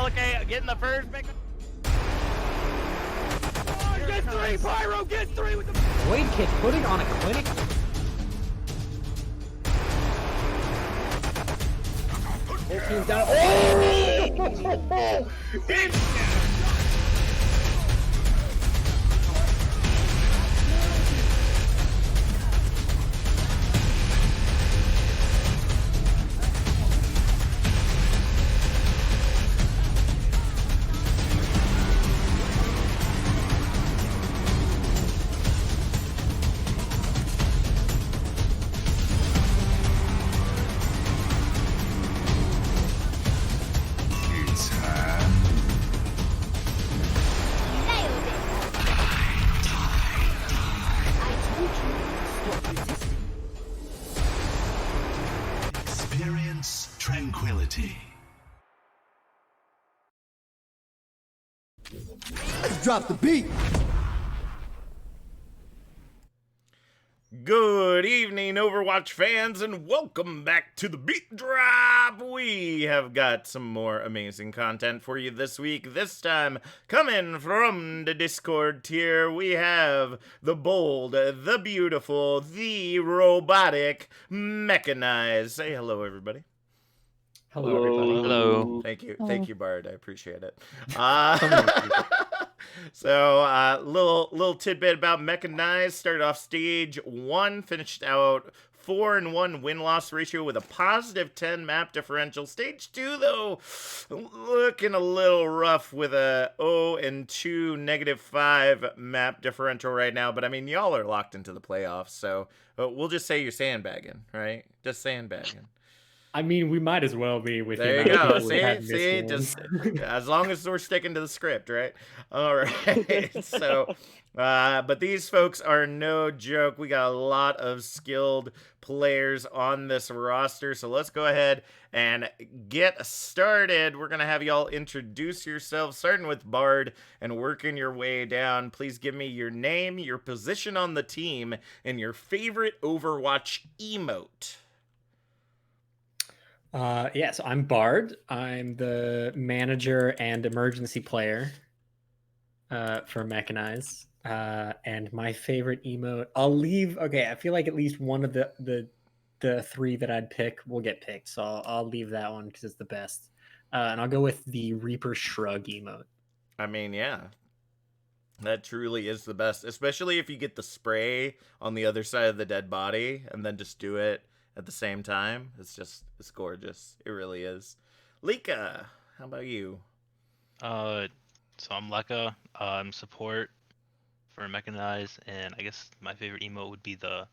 Okay, getting the first. Get 3, Pyro, get 3 with the... Void Kid putting on a clinic. Whole team's down. Oh! Experience tranquility. Let's drop the beat. Good evening, Overwatch fans, and welcome back to the BeatDrop. We have got some more amazing content for you this week. This time, coming from the Discord tier, we have the bold, the beautiful, the robotic Mechanize. Say hello, everybody. Hello, everybody. Hello. Thank you, Bard. I appreciate it. So, little tidbit about Mechanize. Started off stage 1, finished out 4-1 win-loss ratio with a positive 10 map differential. Stage 2, though, looking a little rough with a 0-2 -5 map differential right now. But I mean, y'all are locked into the playoffs, so we'll just say you're sandbagging, right? Just sandbagging. I mean, we might as well be with There the you amount go. of people we have See, missed just ones. as long as we're sticking to the script, right? All right. So, but these folks are no joke. We got a lot of skilled players on this roster. So let's go ahead and get started. We're gonna have y'all introduce yourselves, starting with Bard and working your way down. Please give me your name, your position on the team, and your favorite Overwatch emote. So I'm Bard. I'm the manager and emergency player for Mechanize. And my favorite emote, I feel like at least one of the 3 that I'd pick will get picked. So I'll leave that one because it's the best. And I'll go with the Reaper Shrug emote. I mean, yeah. That truly is the best, especially if you get the spray on the other side of the dead body and then just do it at the same time. It's gorgeous. It really is. Lika, how about you? So I'm Leka. I'm support for Mechanize, and I guess my favorite emote would be the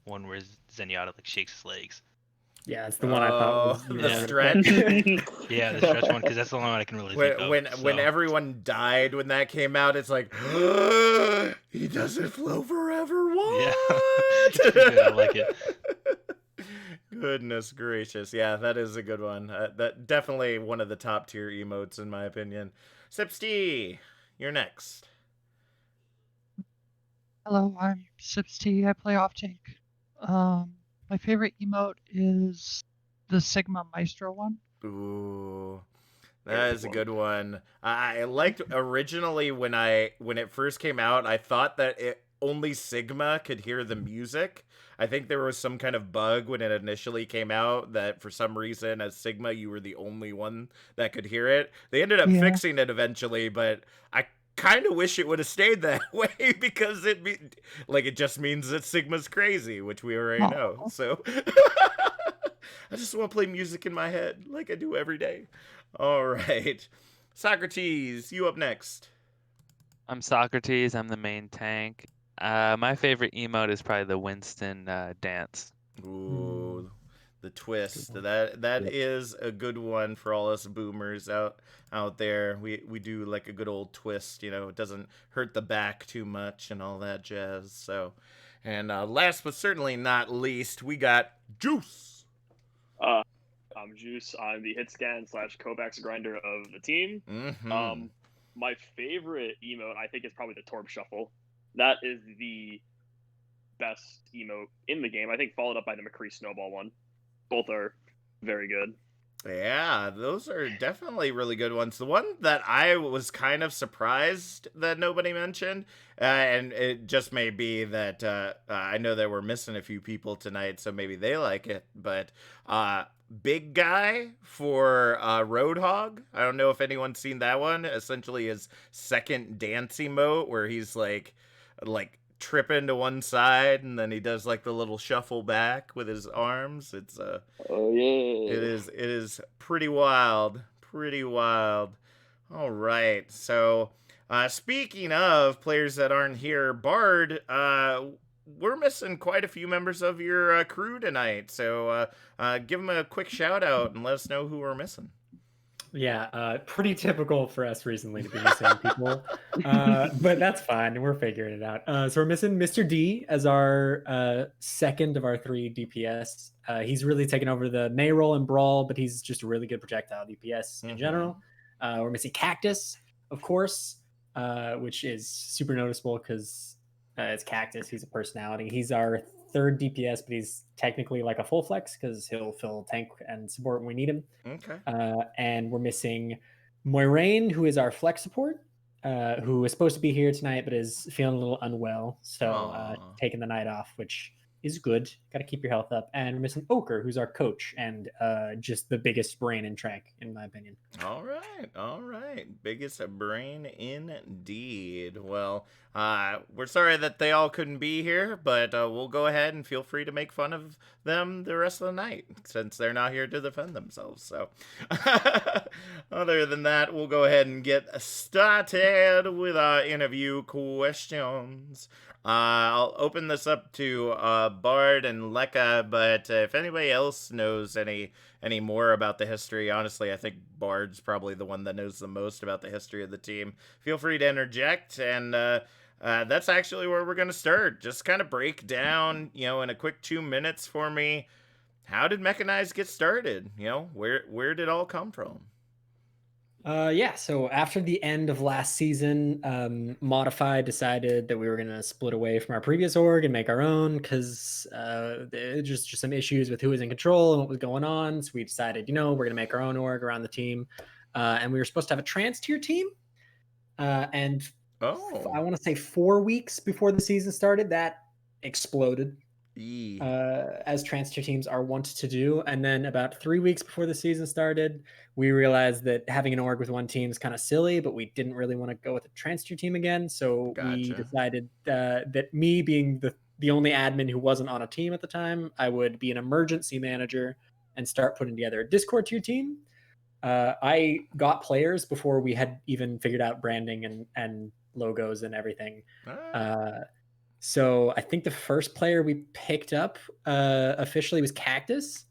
one where Zenyatta like shakes his legs. Yeah, it's the one I thought was the stretch. Yeah, the stretch one, because that's the only one I can really think of. When everyone died when that came out, it's like, he doesn't flow forever. What? Yeah. Good, I like it. Goodness gracious. Yeah, that is a good one. That definitely one of the top tier emotes in my opinion. S6E15, you're next. Hello, I'm S6E15. I play off tank. My favorite emote is the Sigma Maestro one. Ooh, that is a good one. I liked originally when it first came out, I thought that only Sigma could hear the music. I think there was some kind of bug when it initially came out that for some reason as Sigma you were the only one that could hear it. They ended up fixing it eventually, but I kind of wish it would have stayed that way because it just means that Sigma's crazy, which we already know. So I just want to play music in my head like I do every day. All right. Socrates, you up next. I'm Socrates. I'm the main tank. My favorite emote is probably the Winston dance. Ooh, the twist. That is a good one for all us boomers out there. We do like a good old twist, it doesn't hurt the back too much and all that jazz. So, and last but certainly not least, we got Juice. I'm Juice. I'm the hit scan / Kovacs grinder of the team. Mm-hmm. My favorite emote, I think, is probably the Torb Shuffle. That is the best emote in the game. I think followed up by the McCree Snowball one. Both are very good. Yeah, those are definitely really good ones. The one that I was kind of surprised that nobody mentioned, and it just may be that I know that we're missing a few people tonight, so maybe they like it, but uh, Big Guy for Roadhog. I don't know if anyone's seen that one. Essentially, his second dance emote where he's like tripping to one side and then he does like the little shuffle back with his arms. Oh yeah. It is pretty wild. Pretty wild. All right. So, speaking of players that aren't here, Bard, we're missing quite a few members of your crew tonight. So, give them a quick shout out and let us know who we're missing. Yeah, pretty typical for us recently to be missing people, but that's fine. We're figuring it out. So we're missing Mr. D as our second of our 3 DPS. He's really taken over the May role in Brawl, but he's just a really good projectile DPS in general. We're missing Cactus, of course, which is super noticeable because it's Cactus. He's a personality. He's our third DPS, but he's technically like a full flex because he'll fill tank and support when we need him. Okay. And we're missing Moiraine, who is our flex support, who is supposed to be here tonight, but is feeling a little unwell. So taking the night off, which is good. Got to keep your health up. And we're missing Ochre, who's our coach and just the biggest brain in Trank, in my opinion. All right. Biggest brain indeed. Well, we're sorry that they all couldn't be here, but we'll go ahead and feel free to make fun of them the rest of the night since they're not here to defend themselves. So, other than that, we'll go ahead and get started with our interview questions. I'll open this up to Bard and Lekka, but if anybody else knows any more about the history, honestly, I think Bard's probably the one that knows the most about the history of the team. Feel free to interject, and that's actually where we're going to start. Just kind of break down, in a quick 2 minutes for me, how did Mechanize get started? Where did it all come from? Yeah, so after the end of last season, Modify decided that we were going to split away from our previous org and make our own because just some issues with who was in control and what was going on. So we decided, we're going to make our own org around the team. And we were supposed to have a trans tier team. And I want to say 4 weeks before the season started, that exploded. As trans tier teams are wont to do. And then about 3 weeks before the season started, we realized that having an org with one team is kind of silly, but we didn't really want to go with a trans tier team again. So we decided that me being the only admin who wasn't on a team at the time, I would be an emergency manager and start putting together a Discord tier team. I got players before we had even figured out branding and logos and everything. So I think the first player we picked up officially was Cactus,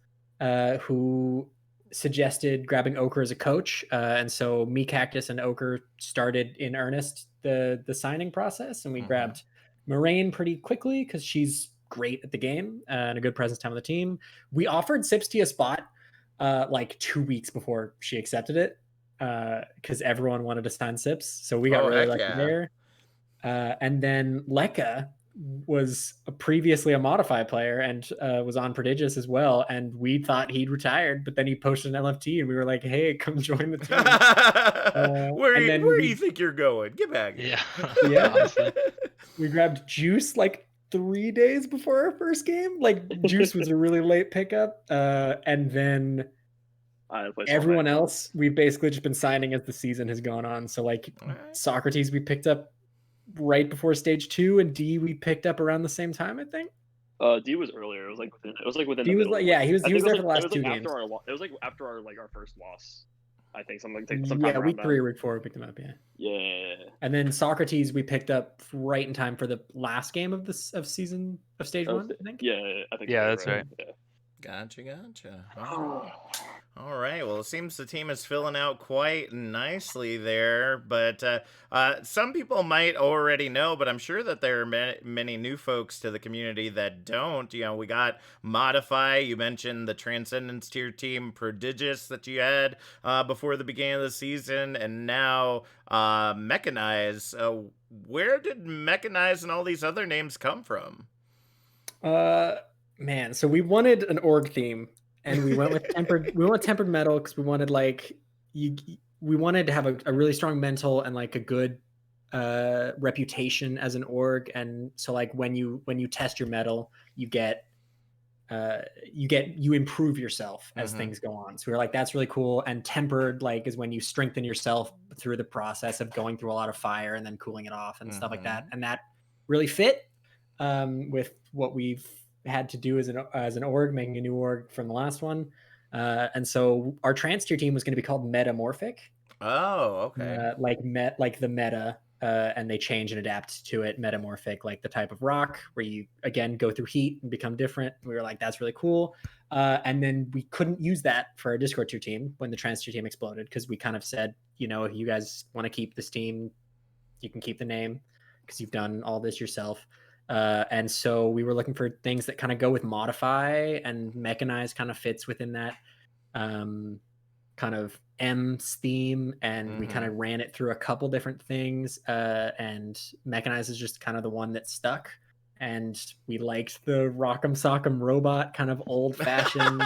who suggested grabbing Ochre as a coach. And so me, Cactus, and Ochre started in earnest the signing process. And we grabbed Moiraine pretty quickly because she's great at the game and a good presence time on the team. We offered Sipsty a spot like 2 weeks before she accepted it because everyone wanted to sign Sips. So we got really lucky there. And then Lekka was previously a Modify player and was on Prodigious as well. And we thought he'd retired, but then he posted an LFT and we were like, hey, come join the team. Where do you think you're going? Get back here. Yeah. We grabbed Juice like 3 days before our first game. Like Juice was a really late pickup. And then everyone else, we've basically just been signing as the season has gone on. So like Socrates, we picked up right before stage 2, and D we picked up around the same time, I think. D was earlier. It was like within. D was like, yeah, he was there for the last 2 games. It was like after our first loss, I think something. Yeah, week 3 or week 4 we picked him up. Yeah. And then Socrates we picked up right in time for the last game of stage 1, I think. Yeah, I think. Yeah, that's right. Yeah. Gotcha. All right. Well, it seems the team is filling out quite nicely there, but some people might already know, but I'm sure that there are many new folks to the community that don't. We got Modify. You mentioned the Transcendence tier team, Prodigious, that you had before the beginning of the season, and now Mechanize. Where did Mechanize and all these other names come from? Man, so we wanted an org theme, and we went with tempered. We went with tempered metal because we wanted we wanted to have a really strong mental and like a good reputation as an org. And so like when you test your metal, you improve yourself as things go on. So we're like, that's really cool. And tempered like is when you strengthen yourself through the process of going through a lot of fire and then cooling it off and stuff like that. And that really fit with what we've had to do as an org, making a new org from the last one. And so our trans tier team was going to be called Metamorphic. Oh, okay. Like the meta, and they change and adapt to it. Metamorphic, like the type of rock where you again go through heat and become different. We were like, that's really cool. And then we couldn't use that for our Discord tier team when the trans tier team exploded because we kind of said, if you guys want to keep this team, you can keep the name because you've done all this yourself. And so we were looking for things that kind of go with modify, and Mechanize kind of fits within that kind of M's theme, and we kind of ran it through a couple different things, and Mechanize is just kind of the one that stuck, and we liked the Rock'em Sock'em Robot kind of old-fashioned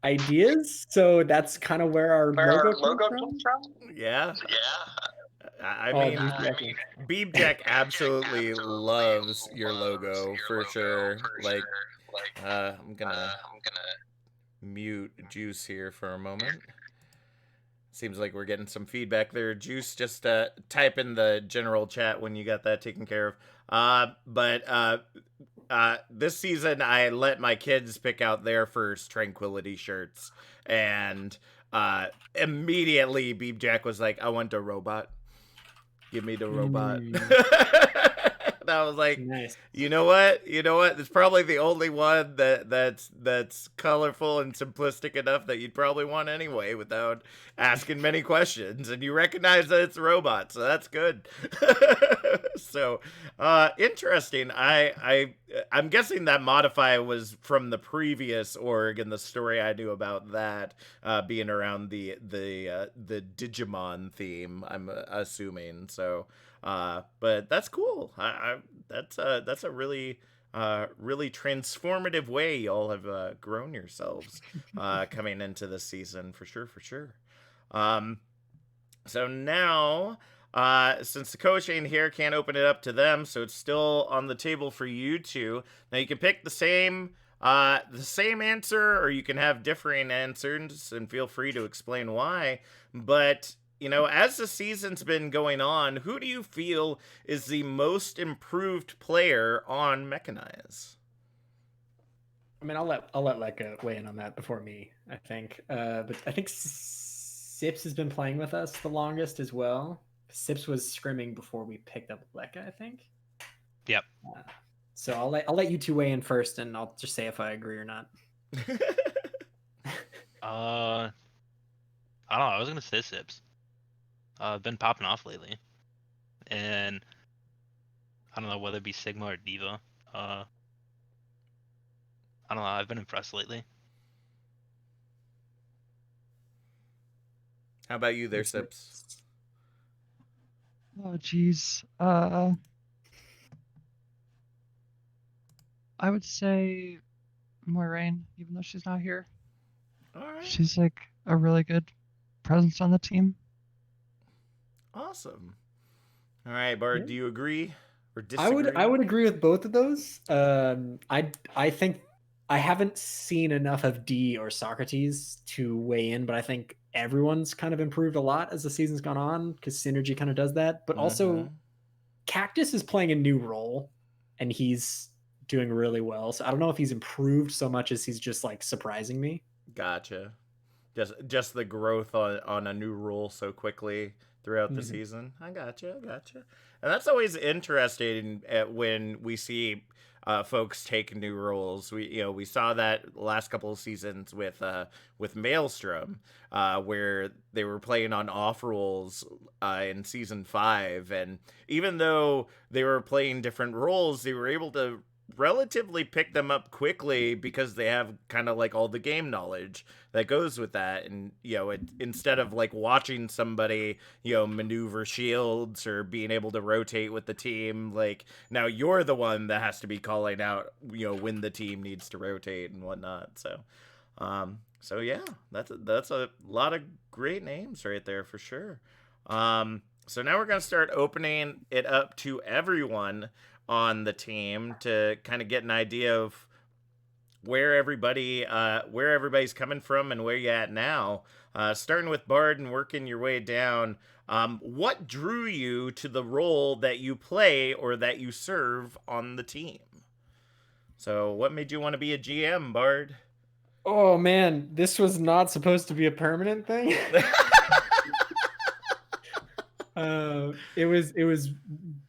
ideas, so that's kind of where our logo comes from. Yeah. I mean, BeatDrop absolutely loves your logo for sure. Like, I'm gonna mute Juice here for a moment. Seems like we're getting some feedback there. Juice, just type in the general chat when you got that taken care of. But this season, I let my kids pick out their first Tranquility shirts, and immediately Beep Jack was like, "I want a robot. Give me the robot." And I was like, Nice. you know what? It's probably the only one that's colorful and simplistic enough that you'd probably want anyway without asking many questions. And you recognize that it's a robot, so that's good. So interesting. I'm guessing that modify was from the previous org, and the story I knew about that being around the Digimon theme, I'm assuming. So but that's cool. That's a really really transformative way y'all have grown yourselves coming into this season, for sure. So now since the coach ain't here, can't open it up to them, so it's still on the table for you two. Now you can pick the same answer, or you can have differing answers, and feel free to explain why. But as the season's been going on, who do you feel is the most improved player on Mechanize? I mean, I'll let Lekka weigh in on that before me, I think. But I think Sips has been playing with us the longest as well. Sips was scrimming before we picked up Lekka, I think. Yep. So I'll let you two weigh in first, and I'll just say if I agree or not. I don't know. I was gonna say Sips. Been popping off lately, and I don't know whether it be Sigma or Diva. I don't know. I've been impressed lately. How about you there, Sips? Oh, geez. I would say Moiraine, even though she's not here. All right. She's like a really good presence on the team. Awesome. All right, Bard, do you agree or disagree? I would agree with both of those. I think I haven't seen enough of D or Socrates to weigh in, but I think everyone's kind of improved a lot as the season's gone on because Synergy kind of does that. But also, Cactus is playing a new role, and he's doing really well. So I don't know if he's improved so much as he's just like surprising me. Gotcha. Just the growth on a new role so quickly throughout the season. I gotcha. And that's always interesting when we see folks take new roles. We saw that last couple of seasons with Maelstrom, where they were playing on off roles in season 5, and even though they were playing different roles, they were able to relatively pick them up quickly because they have kind of like all the game knowledge that goes with that. And instead of like watching somebody maneuver shields or being able to rotate with the team, like now you're the one that has to be calling out when the team needs to rotate and whatnot. So yeah, that's a lot of great names right there for sure. So now we're gonna start opening it up to everyone on the team to kind of get an idea of where everybody's coming from and where you at now. Starting with Bard and working your way down. What drew you to the role that you play or that you serve on the team? So, what made you want to be a GM, Bard? Oh man, this was not supposed to be a permanent thing.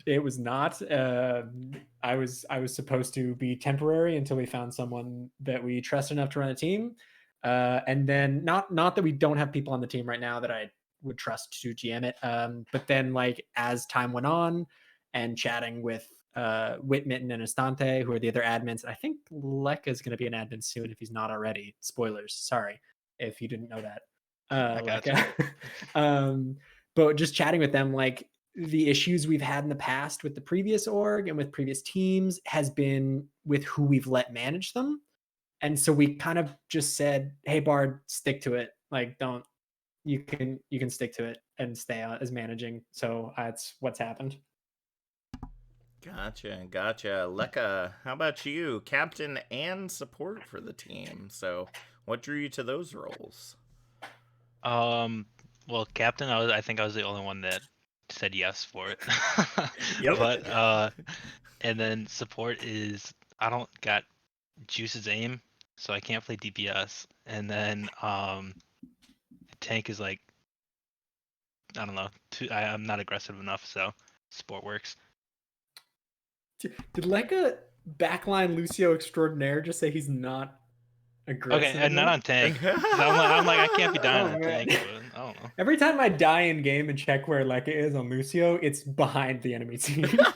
It was not. I was supposed to be temporary until we found someone that we trust enough to run a team. And then not that we don't have people on the team right now that I would trust to GM it. But then like as time went on and chatting with Whitmitten and Estante, who are the other admins, I think Lekka is going to be an admin soon if he's not already. Spoilers, sorry if you didn't know that. I gotcha. But just chatting with them, like the issues we've had in the past with the previous org and with previous teams has been with who we've let manage them. And so we kind of just said, hey Bard, stick to it. Like you can stick to it and stay as managing. So that's what's happened. Gotcha. Lekka, how about you? Captain and support for the team. So what drew you to those roles? Well, captain, I think I was the only one that said yes for it. Yep. But and then support is I don't got Juice's aim, so I can't play DPS. And then tank is like I don't know, I'm not aggressive enough, so support works. Did Lekka backline Lucio Extraordinaire just say he's not aggressive? Okay, and not on tank. I'm like, I can't be dying on tank, but I don't know. Every time I die in game and check where Lekka is on Lucio, it's behind the enemy team. Yeah,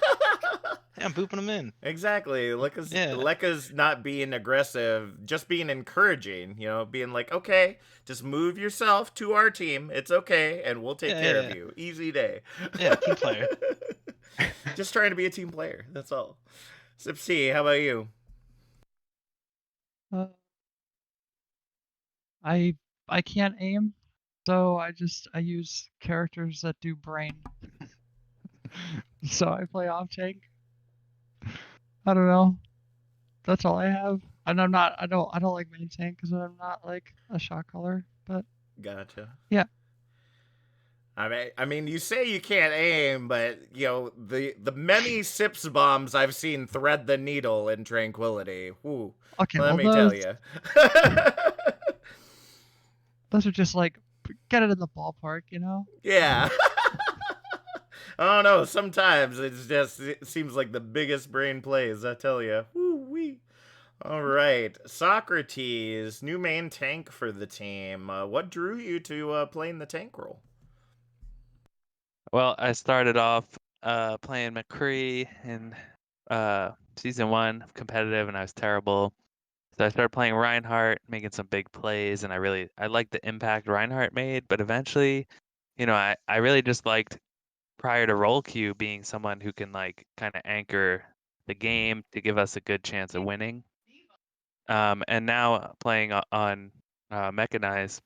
I'm booping him in. Exactly. Lekka's not being aggressive, just being encouraging, being like, okay, just move yourself to our team. It's okay, and we'll take care of you. Easy day. Yeah, team player. Just trying to be a team player. That's all. S6E, how about you? I can't aim, so I use characters that do brain. So I play off tank. I don't know. That's all I have. And I don't like main tank because I'm not like a shot caller. But Gotcha. yeah. I mean, you say you can't aim, but the many sips bombs I've seen thread the needle in Tranquility. Whew, Okay. let Well, me tell you. those are just like get it in the ballpark, Yeah. I don't know. Sometimes it seems like the biggest brain plays. I tell you. Woo-wee. All right, Socrates, new main tank for the team. What drew you to playing the tank role? Well, I started off playing McCree in season 1 competitive, and I was terrible. So I started playing Reinhardt, making some big plays, and I liked the impact Reinhardt made. But eventually, I really just liked prior to roll queue being someone who can like kind of anchor the game to give us a good chance of winning. And now playing on Mechanize,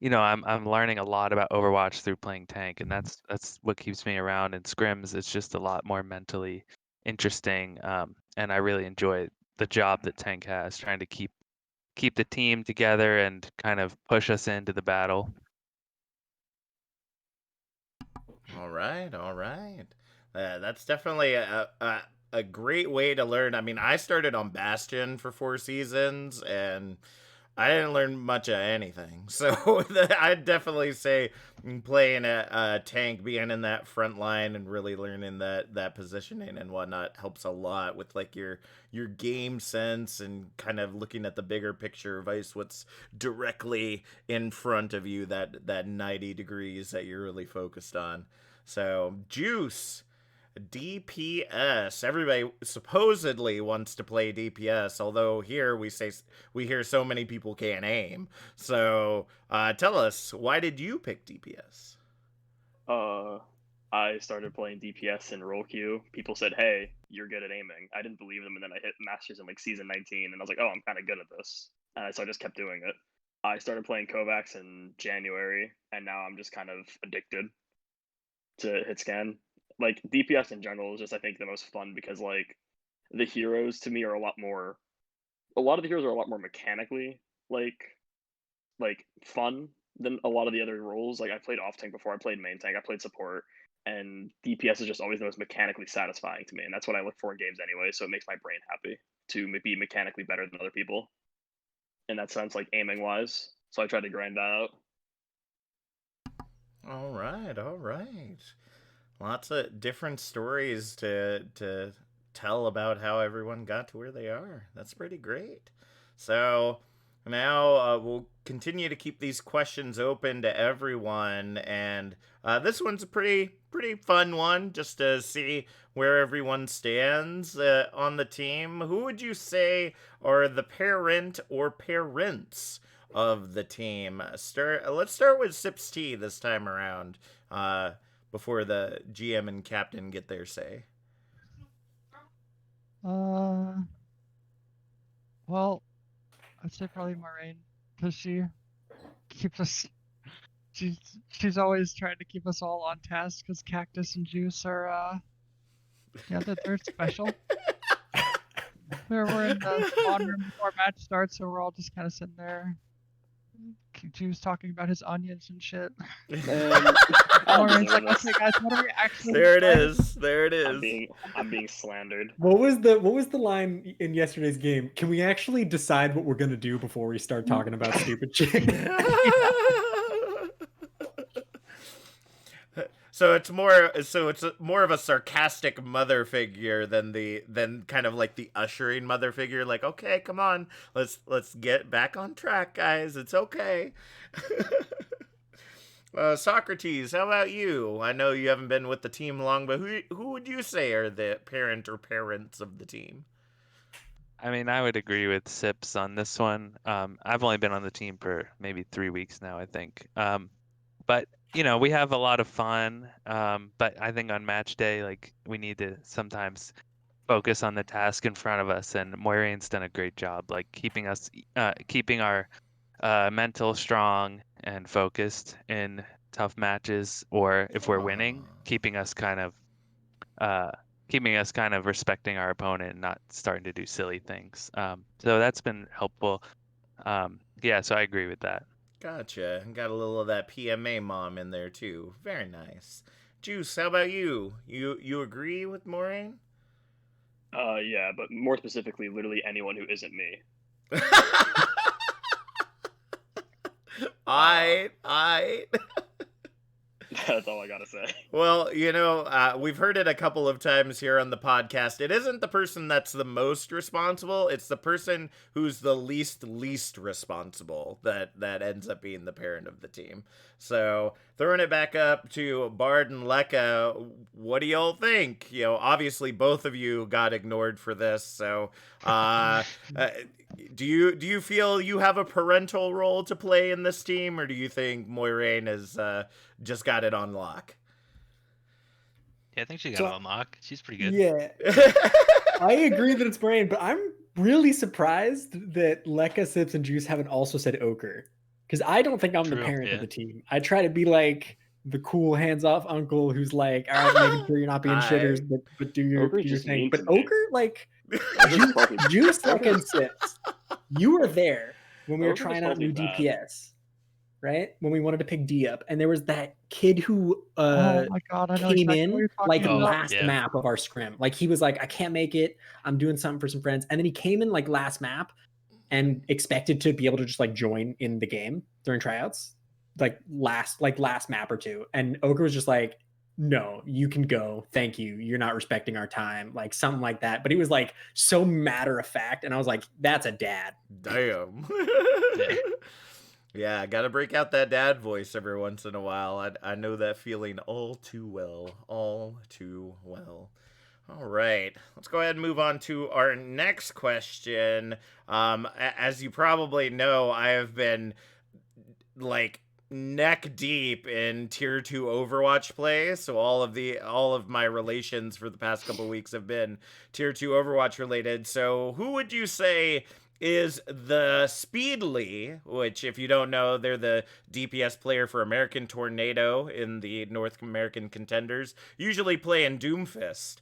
I'm learning a lot about Overwatch through playing tank, and that's what keeps me around in scrims. It's just a lot more mentally interesting, and I really enjoy the job that tank has, trying to keep the team together and kind of push us into the battle. All right. That's definitely a great way to learn. I mean, I started on Bastion for 4 seasons, and I didn't learn much of anything. So I'd definitely say playing a tank, being in that front line and really learning that positioning and whatnot helps a lot with like your game sense and kind of looking at the bigger picture of what's directly in front of you, that 90 degrees that you're really focused on. So Juice, DPS. Everybody supposedly wants to play DPS, although here we hear so many people can't aim. So tell us, why did you pick DPS? I started playing DPS in role queue. People said, "Hey, you're good at aiming." I didn't believe them, and then I hit Masters in like season 19, and I was like, "Oh, I'm kind of good at this." So I just kept doing it. I started playing Kovacs in January, and now I'm just kind of addicted to hit scan. Like DPS in general is just I think the most fun because like the heroes to me are a lot of the heroes are a lot more mechanically like fun than a lot of the other roles. Like I played off tank before, I played main tank, I played support, and DPS is just always the most mechanically satisfying to me, and that's what I look for in games anyway. So it makes my brain happy to be mechanically better than other people in that sense, like aiming wise. So I try to grind that out. All right, all right. Lots of different stories to tell about how everyone got to where they are. That's pretty great. So now we'll continue to keep these questions open to everyone, and this one's a pretty fun one, just to see where everyone stands on the team. Who would you say are the parent or parents of the team? Let's start with Sips T this time around. Before the GM and captain get their say. Well, I'd say probably Moraine, because she keeps us. She's always trying to keep us all on task, because Cactus and Juice are they're special. We're in the spawn room before match starts, so we're all just kind of sitting there. Juice talking about his onions and shit. Moraine's like, okay, guys, what are we actually? There it is. There it is. I'm being slandered. What was the line in yesterday's game? Can we actually decide what we're gonna do before we start talking about stupid shit? So it's more of a sarcastic mother figure than kind of like the ushering mother figure. Like, okay, come on, let's get back on track, guys. It's okay. Socrates, how about you? I know you haven't been with the team long, but who would you say are the parent or parents of the team? I mean, I would agree with Sips on this one. I've only been on the team for maybe 3 weeks now, I think. But we have a lot of fun. But I think on match day, like we need to sometimes focus on the task in front of us. And Moiraine's done a great job, like keeping our mental strong and focused in tough matches, or if we're winning, keeping us kind of respecting our opponent and not starting to do silly things. So that's been helpful. Yeah, so I agree with that. Gotcha. Got a little of that PMA mom in there too. Very nice. Juice, how about you? You agree with Moraine? Yeah, but more specifically, literally anyone who isn't me. I That's all I gotta say. Well, we've heard it a couple of times here on the podcast. It isn't the person that's the most responsible. It's the person who's the least responsible that ends up being the parent of the team. So throwing it back up to Bard and Lekka, what do y'all think? Obviously both of you got ignored for this. So do you feel you have a parental role to play in this team, or do you think Moiraine has just got it on lock? Yeah, I think she got it on lock. She's pretty good. Yeah. I agree that it's Moraine, but I'm really surprised that Lekka, Sips, and Juice haven't also said Ochre. Because I don't think I'm the parent of the team. I try to be like the cool hands-off uncle who's like, all right, making sure you're not being shitters, but do your thing. But Ochre, like, Juice, Lekka, and Sips, you were there when we were trying out new DPS. Right? When we wanted to pick D up. And there was that kid who oh my God, I know came exactly in like about. last map of our scrim. Like he was like, I can't make it. I'm doing something for some friends. And then he came in like last map and expected to be able to just like join in the game during tryouts. Like last map or two. And Ochre was just like, no, you can go. Thank you. You're not respecting our time. Like something like that. But he was like so matter of fact. And I was like, that's a dad. Damn. Yeah, gotta break out that dad voice every once in a while. I know that feeling all too well. All too well. All right, let's go ahead and move on to our next question. As you probably know, I have been like neck deep in tier 2 Overwatch play, so all of my relations for the past couple weeks have been tier 2 Overwatch related. So who would you say is the Speedly, which, if you don't know, they're the DPS player for American Tornado in the North American Contenders, usually playing Doomfist.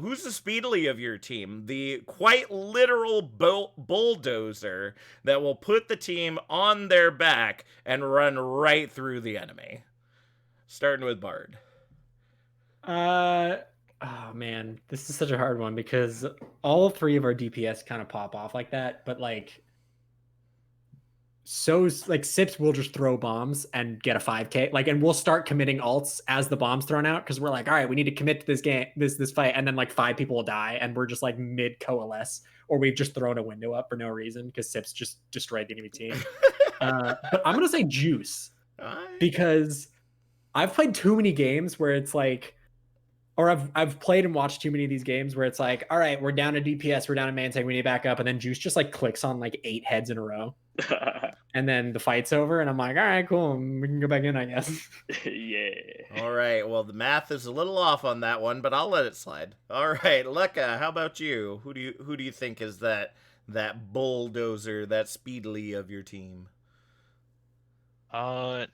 Who's the Speedly of your team? The quite literal bulldozer that will put the team on their back and run right through the enemy. Starting with Bard. Oh man, this is such a hard one because all three of our DPS kind of pop off like that, but like Sips will just throw bombs and get a 5k, like, and we'll start committing ults as the bombs thrown out because we're like, all right, we need to commit to this game, this fight, and then like 5 people will die and we're just like mid coalesce, or we've just thrown a window up for no reason because Sips just destroyed the enemy team. But I'm gonna say Juice because I've played too many games where it's like, or I've played and watched too many of these games where it's like, all right, we're down to DPS, we're down to main tank, we need to back up, and then Juice just like clicks on like 8 heads in a row, and then the fight's over, and I'm like, all right, cool, we can go back in, I guess. Yeah. All right, well, the math is a little off on that one, but I'll let it slide. All right, Lekka, how about you? Who do you think is that bulldozer, that Speedly of your team? That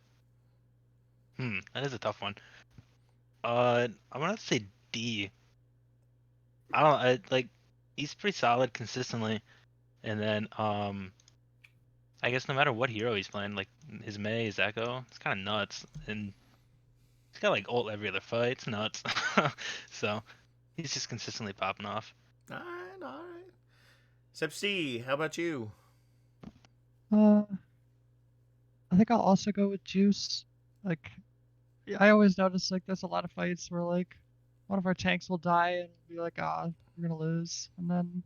is a tough one. I'm gonna say D. I don't I, like he's pretty solid consistently, and then I guess no matter what hero he's playing, like his Mei, his Echo, it's kind of nuts, and he's got like ult every other fight. It's nuts. So he's just consistently popping off. All right, all right. C, how about you? I think I'll also go with Juice. Like, I always notice like there's a lot of fights where like one of our tanks will die and we'll be like, ah, we're gonna lose, and then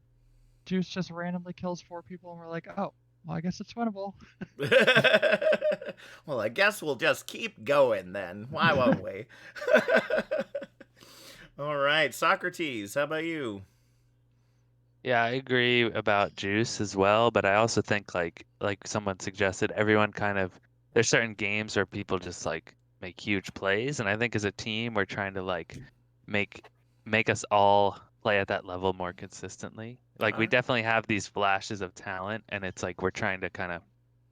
Juice just randomly kills 4 people and we're like, oh, well, I guess it's winnable. Well, I guess we'll just keep going then. Why won't we? All right, Socrates, how about you? Yeah, I agree about Juice as well, but I also think like someone suggested, everyone kind of, there's certain games where people just like make huge plays, and I think as a team we're trying to like make make us all play at that level more consistently. Like we definitely have these flashes of talent, and it's like we're trying to kind of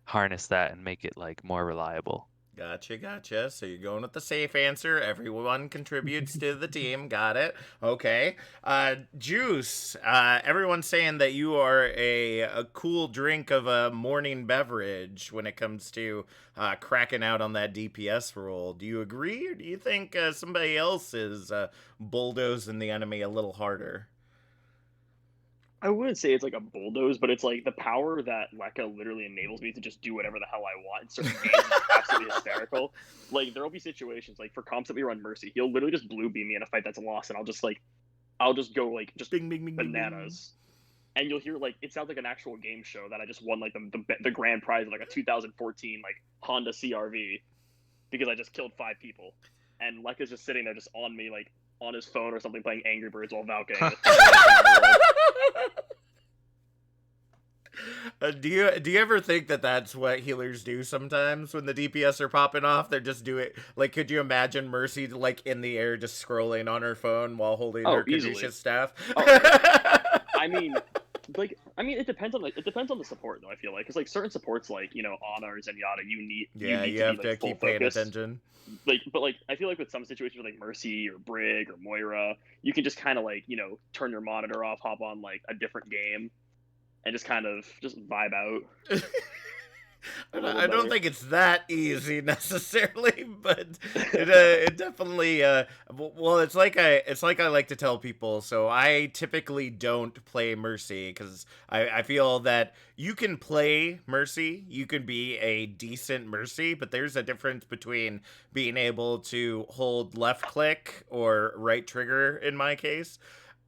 harness that and make it like more reliable. Gotcha. So you're going with the safe answer. Everyone contributes to the team. Got it. Okay. Juice. Everyone's saying that you are a cool drink of a morning beverage when it comes to cracking out on that DPS role. Do you agree, or do you think somebody else is bulldozing the enemy a little harder? I wouldn't say it's like a bulldoze, but it's like the power that Lekka literally enables me to just do whatever the hell I want in certain games is absolutely hysterical. Like there will be situations like for comps that we run Mercy, he'll literally just blue beam me in a fight that's lost, and I'll just go like just Bing, bing, bing, bananas. And you'll hear like it sounds like an actual game show that I just won like the grand prize of like a 2014 like Honda CRV because I just killed 5 people, and Lekka's just sitting there just on me like on his phone or something playing Angry Birds while Valkyrie. Do you ever think that that's what healers do sometimes when the DPS are popping off? They're just doing like, could you imagine Mercy like in the air just scrolling on her phone while holding her Easily. Caduceus staff? I mean, it depends on the support though. I feel like because like certain supports like Ana or Zenyatta, you need you have to keep paying attention. But I feel like with some situations like Mercy or Brig or Moira, you can just kind of like turn your monitor off, hop on like a different game, and just kind of just vibe out. I don't think it's that easy necessarily, but it definitely well, it's like I like to tell people. So I typically don't play Mercy because I feel that you can play Mercy, you can be a decent Mercy, but there's a difference between being able to hold left click or right trigger in my case,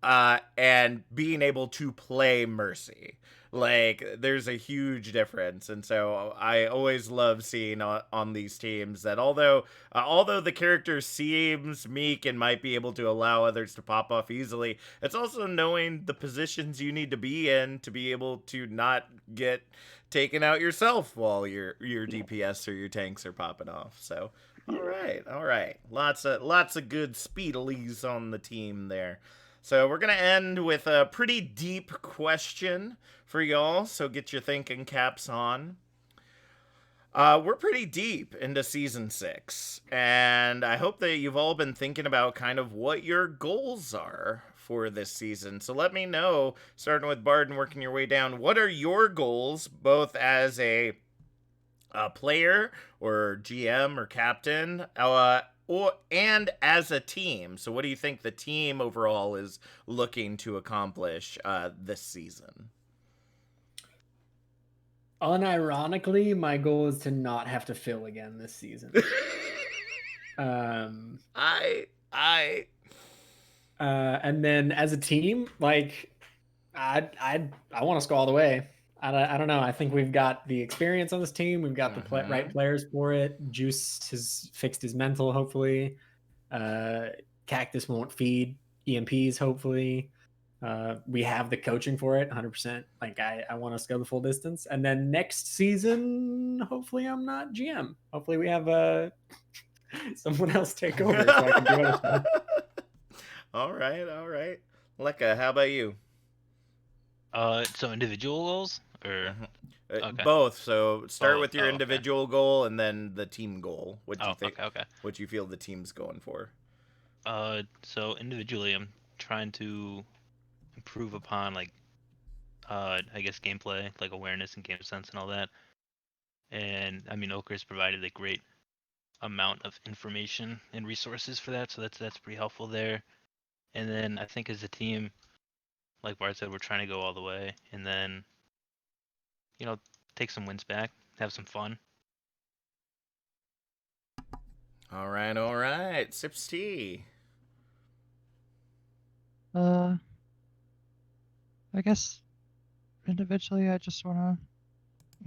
and being able to play Mercy. Like, there's a huge difference, and so I always love seeing on these teams that although the character seems meek and might be able to allow others to pop off easily, it's also knowing the positions you need to be in to be able to not get taken out yourself while your DPS or your tanks are popping off. So, all right, lots of good speedilies on the team there. So we're gonna end with a pretty deep question for y'all. So get your thinking caps on. We're pretty deep into season 6, and I hope that you've all been thinking about kind of what your goals are for this season. So let me know, starting with Bard and working your way down, what are your goals, both as a player or GM or captain, and as a team? So what do you think the team overall is looking to accomplish this season? Unironically, my goal is to not have to fill again this season. I And then as a team, like I want to go all the way. I don't know. I think we've got the experience on this team. We've got the right players for it. Juice has fixed his mental, hopefully. Cactus won't feed EMPs, hopefully. We have the coaching for it, 100%. Like I want us to go the full distance. And then next season, hopefully I'm not GM. Hopefully we have someone else take over so I can do other stuff. All right. Lekka, how about you? So individual goals or okay. Both. So start with your okay. individual goal and then the team goal. What do you think? Okay. What you feel the team's going for? So individually, I'm trying to improve upon like, I guess gameplay, like awareness and game sense and all that. And I mean, Okar's provided a great amount of information and resources for that, so that's pretty helpful there. And then I think as a team, like Bart said, we're trying to go all the way, and then take some wins back, have some fun. All right. Sips tea. I guess individually, I just want to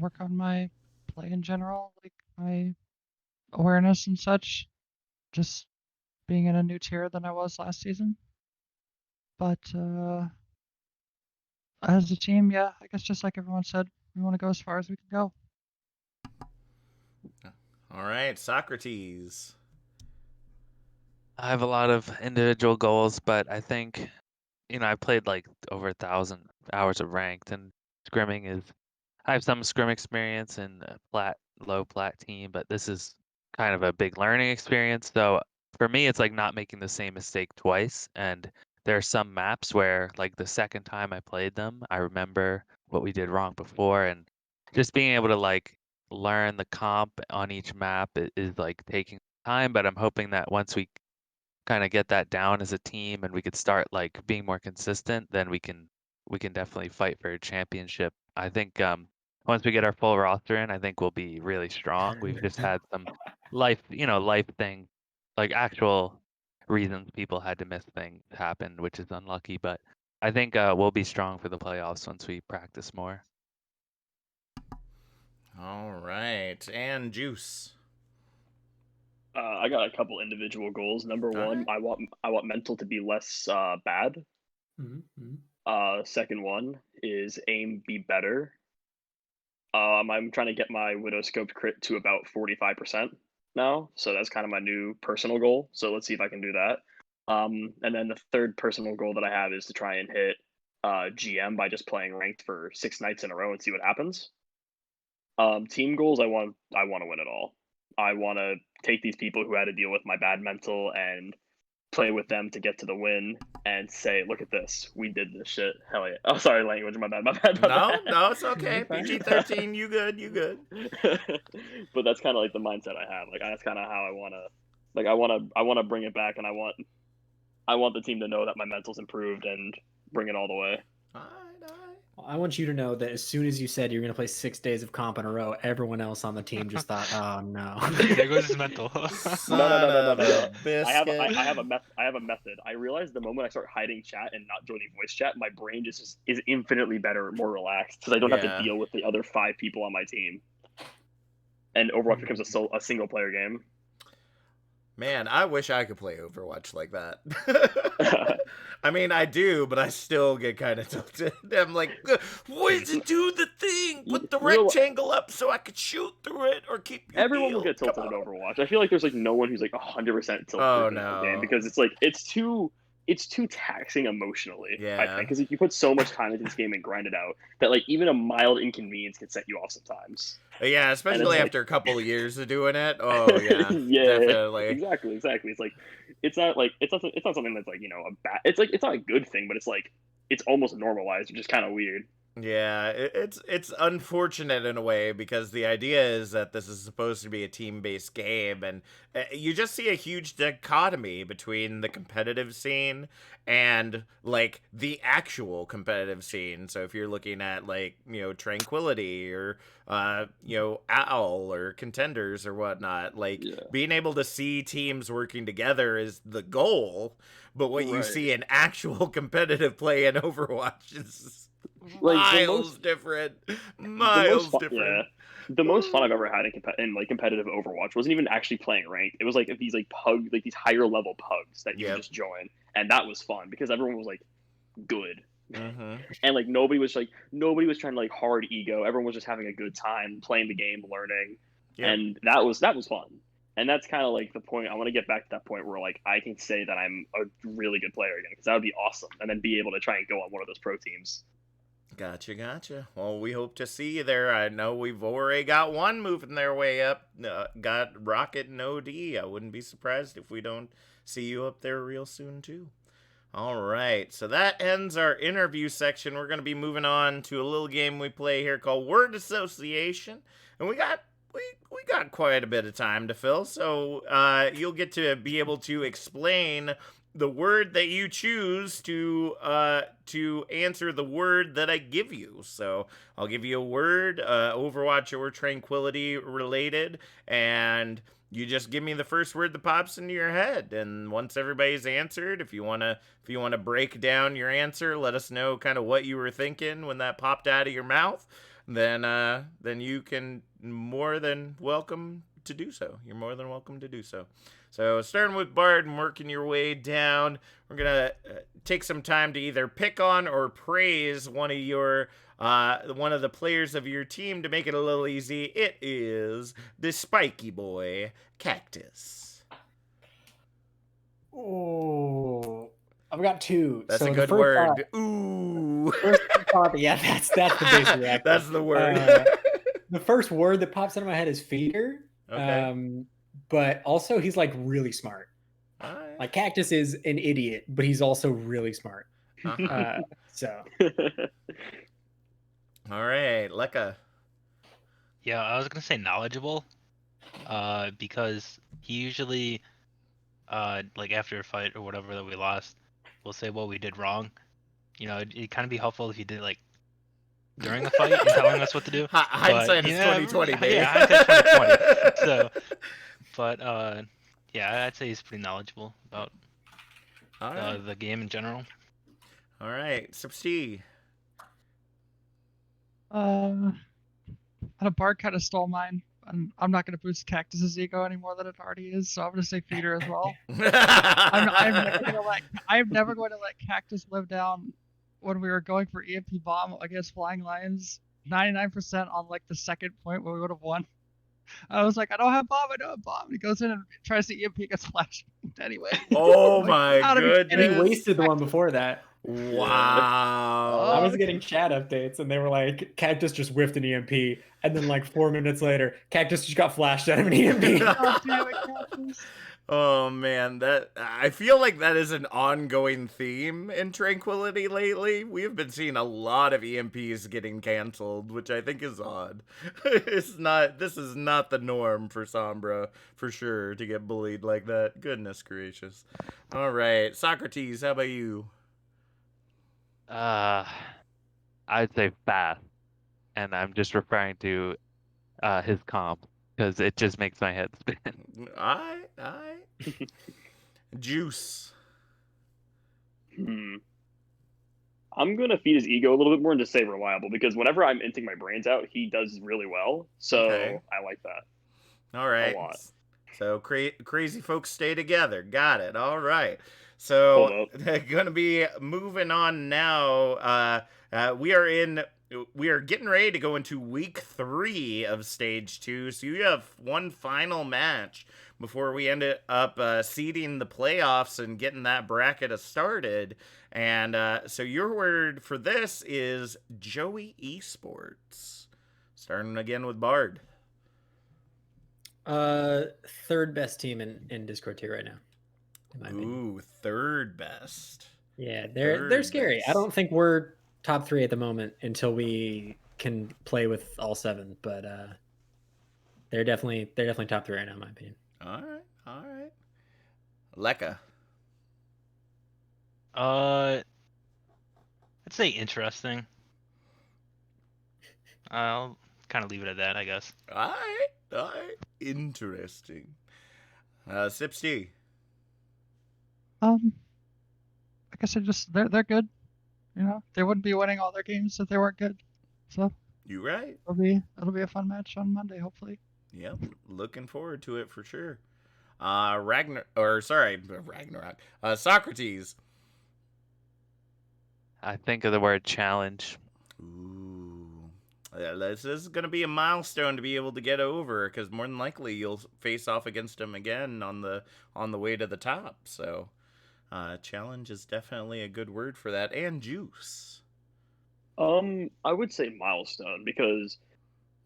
work on my play in general, like my awareness and such. Just being in a new tier than I was last season. But as a team, yeah, I guess just like everyone said, we want to go as far as we can go. All right, Socrates. I have a lot of individual goals, but I think, I played like over 1,000 hours of ranked, and scrimming is. I have some scrim experience in a low plat team, but this is kind of a big learning experience. So for me, it's like not making the same mistake twice. And there are some maps where, like the second time I played them, I remember what we did wrong before, and just being able to like learn the comp on each map is like taking time. But I'm hoping that once we kind of get that down as a team and we could start like being more consistent, then we can definitely fight for a championship. I think once we get our full roster in, I think we'll be really strong. We've just had some life thing, like actual reasons people had to miss things happen, which is unlucky. But I think we'll be strong for the playoffs once we practice more. All right, and Juice. I got a couple individual goals. Number one, I want mental to be less bad. Second one is aim be better. I'm trying to get my Widow Scope crit to about 45% now, so that's kind of my new personal goal. So let's see if I can do that. And then the third personal goal that I have is to try and hit GM by just playing ranked for 6 nights in a row and see what happens. Team goals, I want to win it all. I want to take these people who had to deal with my bad mental and play with them to get to the win and say, look at this, we did this shit. Hell yeah. Oh, sorry, language, my bad. No, it's okay. PG-13, you good. But that's kind of like the mindset I have. Like that's kind of how I want to, like I want to bring it back, and I want the team to know that my mental's improved and bring it all the way. All right. I want you to know that as soon as you said you're going to play 6 days of comp in a row, everyone else on the team just thought, "Oh no." There goes his mental. Son No. of a I have biscuit. I have a method. I realize the moment I start hiding chat and not joining voice chat, my brain just is infinitely better, more relaxed because I don't have Yeah. to deal with the other 5 people on my team. And Overwatch becomes a single player game. Man, I wish I could play Overwatch like that. I mean, I do, but I still get kind of tilted. I'm like, wait to do the thing. Put the rectangle up so I could shoot through it or keep your Everyone will heal. get tilted in Overwatch. I feel like there's like no one who's like 100% tilted Oh, in the no. game because it's like it's too taxing emotionally. I Yeah. think because you put so much time into this game and grind it out that like even a mild inconvenience can set you off sometimes. Yeah, especially like- after a couple of years of doing it. Oh yeah, Yeah, definitely. exactly. It's like it's not something that's like, you know, a bad. It's like it's not a good thing, but it's like it's almost normalized, which is kind of weird. Yeah, it's unfortunate in a way because the idea is that this is supposed to be a team-based game, and you just see a huge dichotomy between the competitive scene and like the actual competitive scene. So if you're looking at like, you know, Tranquility or you know, Owl or Contenders or whatnot, like Yeah. being able to see teams working together is the goal, but what you Right. see in actual competitive play in Overwatch is Like miles different. Miles different. Yeah. The most fun I've ever had in like competitive Overwatch wasn't even actually playing ranked. It was like these like these higher level pugs that you would just join, and that was fun because everyone was like good, and like nobody was trying to like hard ego. Everyone was just having a good time playing the game, learning, and that was fun. And that's kind of like the point. I want to get back to that point where like I can say that I'm a really good player again because that would be awesome, and then be able to try and go on one of those pro teams. Gotcha. Well, we hope to see you there. I know we've already got one moving their way up. Got Rocket and OD. I wouldn't be surprised if we don't see you up there real soon, too. All right, so that ends our interview section. We're going to be moving on to a little game we play here called Word Association. And we got quite a bit of time to fill, so you'll get to be able to explain the word that you choose to answer the word that I give you. So I'll give you a word, Overwatch or Tranquility related, and you just give me the first word that pops into your head. And once everybody's answered, if you wanna break down your answer, let us know kind of what you were thinking when that popped out of your mouth. Then you can more than welcome to do so. You're more than welcome to do so. So starting with Bard and working your way down, we're gonna take some time to either pick on or praise one of the players of your team to make it a little easy. It is the spiky boy, Cactus. Oh, I've got 2. That's so a good word. Ooh. First thought, yeah, that's the base reaction. That's the word. The first word that pops into my head is feeder. Okay. But also he's like really smart. Right. Like Cactus is an idiot, but he's also really smart. So. All right, Lekka. Yeah, I was gonna say knowledgeable, because he usually, like after a fight or whatever that we lost, will say what we did wrong. You know, it'd kind of be helpful if you did like during the fight and telling us what to do. Hindsight is 2020, baby. Yeah, hindsight 2020. So, but yeah, I'd say he's pretty knowledgeable about the game in general. All right, Substea. A Bard kind of stole mine. I'm not going to boost Cactus's ego any more than it already is, so I'm going to say feeder as well. I'm never going to let Cactus live down when we were going for EMP bomb against Flying Lions. 99% on like the second point where we would have won. I was like, I don't have bomb. And he goes in and tries to EMP, gets flashed anyway. Oh my goodness. And he wasted the one before that. Wow. I was getting chat updates and they were like, Cactus just whiffed an EMP. And then like 4 minutes later, Cactus just got flashed out of an EMP. Oh, damn it, Cactus. Oh man, I feel like that is an ongoing theme in Tranquility lately. We have been seeing a lot of EMPs getting canceled, which I think is odd. This is not the norm for Sombra, for sure, to get bullied like that. Goodness gracious. All right, Socrates, how about you? I I'd say fast, and I'm just referring to his comp because it just makes my head spin. I Juice. I'm gonna feed his ego a little bit more and just say reliable because whenever I'm inting my brains out, he does really well. So Okay. I like that All a right. lot. So crazy folks stay together. Got it. All right. Hold So up. gonna be moving on now. We are getting ready to go into week 3 of stage 2. So you have one final match before we end up seeding the playoffs and getting that bracket started. And so your word for this is Joey Esports. Starting again with Bard. Third best team in Discord tier right now, in my opinion. Ooh, third best. Yeah, they're scary. I best. don't think we're top 3 at the moment until we can play with all 7, but they're definitely top 3 right now, in my opinion. All right. Lekka. I'd say interesting. I'll kind of leave it at that, I guess. All right. Interesting. Sipsty. Like I said, just they're good. You know, they wouldn't be winning all their games if they weren't good. So You right. it'll be a fun match on Monday, hopefully. Yep. Looking forward to it for sure. Ragnarok. Socrates. I think of the word challenge. Ooh. Yeah, this is going to be a milestone to be able to get over because more than likely you'll face off against him again on the way to the top. So, challenge is definitely a good word for that. And juice. I would say milestone because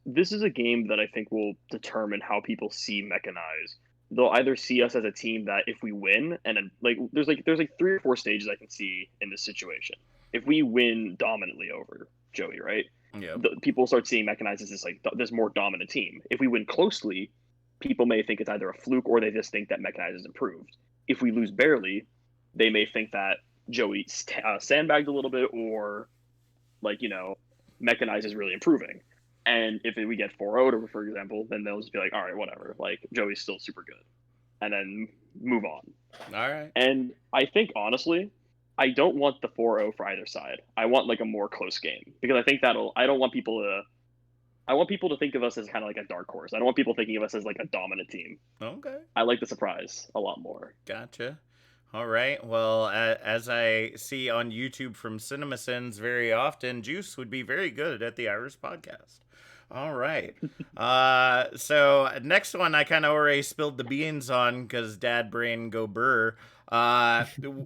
this is a game that I think will determine how people see Mechanize. They'll either see us as a team that if we win, and then, there's 3 or 4 stages I can see in this situation. If we win dominantly over Joey, right? Yeah. People start seeing Mechanize as this more dominant team. If we win closely, people may think it's either a fluke or they just think that Mechanize is improved. If we lose barely, they may think that Joey sandbagged a little bit or Mechanize is really improving. And if we get 4-0, for example, then they'll just be like, all right, whatever. Like, Joey's still super good. And then move on. All right. And I think, honestly, I don't want the 4-0 for either side. I want, a more close game. Because I think I don't want people to... I want people to think of us as kind of like a dark horse. I don't want people thinking of us as, a dominant team. Okay. I like the surprise a lot more. Gotcha. All right. Well, as I see on YouTube from CinemaSins very often, Juice would be very good at the Irish podcast. All right. So next one I kind of already spilled the beans on because Dad Brain go burr.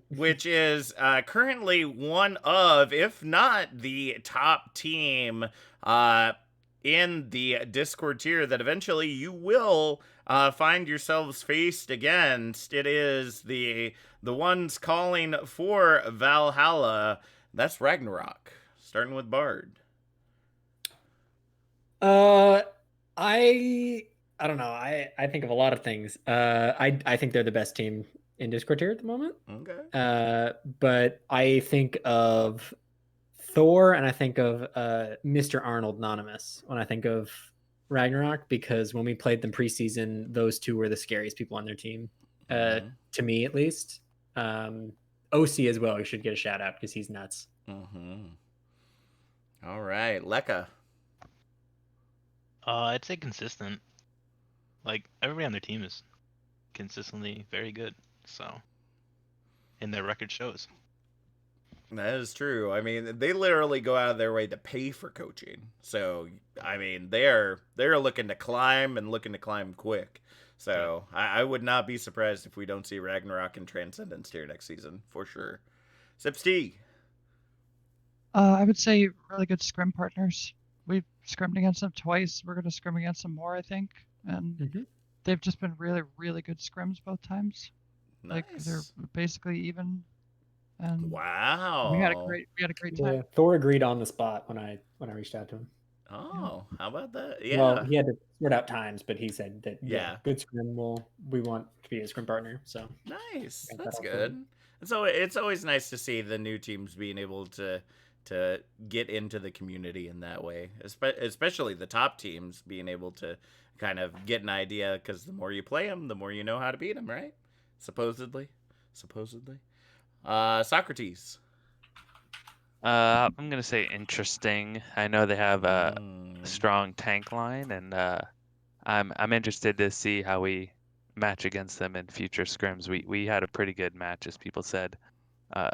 Which is currently one of, if not the top team, in the Discord tier that eventually you will find yourselves faced against. It is the ones calling for Valhalla. That's Ragnarok. Starting with Bard. I don't know. I think of a lot of things. I think they're the best team in Discord tier at the moment. Okay. But I think of Thor and I think of Mr. Arnold Anonymous when I think of Ragnarok, because when we played them preseason, those two were the scariest people on their team, to me at least. OC as well, we should get a shout out because he's nuts. All right, Lekka. I'd say consistent. Like, everybody on their team is consistently very good. So, and their record shows. That is true. I mean, they literally go out of their way to pay for coaching. So, I mean, they're looking to climb and looking to climb quick. So, I would not be surprised if we don't see Ragnarok and Transcendence here next season, for sure. Sips T. I would say really good scrim partners. We've scrimmed against them twice. We're going to scrim against them more, I think. And they've just been really, really good scrims both times. Nice. Like, they're basically even. And wow. we had a great time. Yeah, Thor agreed on the spot when I reached out to him. Oh, how about that? Yeah. Well, he had to sort out times, but he said that Yeah. good scrim. We want to be a scrim partner. So nice. That's good. And so it's always nice to see the new teams being able to to get into the community in that way, especially the top teams being able to kind of get an idea, because the more you play them, the more you know how to beat them, right? Supposedly. Socrates. I'm gonna say interesting. I know they have a strong tank line, and I'm interested to see how we match against them in future scrims. We had a pretty good match, as people said, a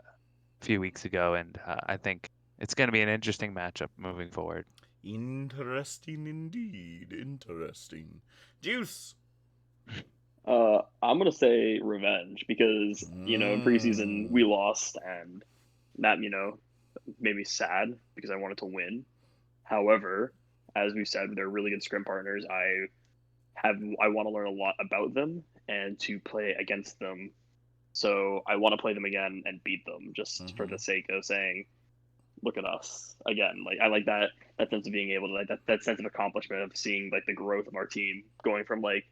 few weeks ago, and I think it's gonna be an interesting matchup moving forward. Interesting indeed. Interesting. Juice. I'm gonna say revenge because in preseason we lost, and that made me sad because I wanted to win. However, as we said, they're really good scrim partners. I want to learn a lot about them and to play against them. So I want to play them again and beat them just for the sake of saying, look at us again. Like I like that sense of being able to like that sense of accomplishment of seeing like the growth of our team going from like